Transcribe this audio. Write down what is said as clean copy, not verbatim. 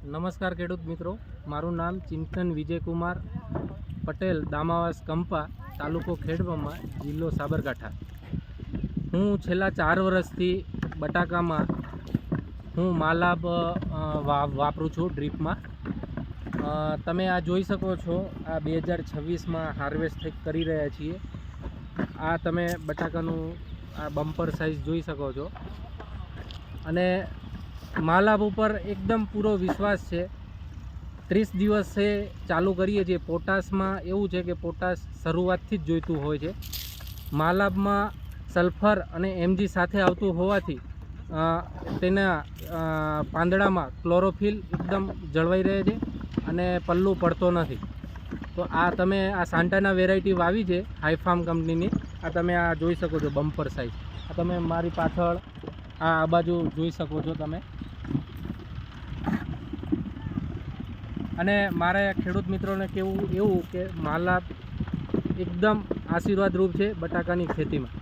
નમસ્કાર ખેડૂત મિત્રો, મારું નામ ચિંતન વિજયકુમાર પટેલ, દામાવાસ કંપા, તાલુકો ખેડબ્રહ્મા, જિલ્લો સાબરકાંઠા. હું છેલ્લા 4 વર્ષથી બટાકામાં હું માલાબ વાપરું છું ડ્રીપમાં. તમે આ જોઈ શકો છો, આ 2026માં હાર્વેસ્ટ કરી રહ્યા છીએ. આ તમે બટાકાનું આ બમ્પર સાઇઝ જોઈ શકો છો અને માલાબ ઉપર એકદમ પૂરો વિશ્વાસ છે. 30 દિવસે ચાલુ કરીએ છીએ. પોટાશમાં એવું છે કે પોટાશ શરૂઆતથી જ જોઈતું હોય છે. માલાબમાં સલ્ફર અને એમજી સાથે આવતું હોવાથી તેના પાંદડામાં ક્લોરોફિલ એકદમ જળવાઈ રહે છે અને પલ્લું પડતો નથી. તો આ તમે આ સાન્ટાના વેરાયટી વાવી છે હાઈફાર્મ કંપનીની. આ તમે આ જોઈ શકો છો બમ્પર સાઇઝ. આ તમે મારી પાછળ આ બાજુ જોઈ શકો છો તમે. અને મારે ખેડૂત મિત્રોને કહેવું એવું કે માલાબ એકદમ આશીર્વાદરૂપ છે બટાકાની ખેતીમાં.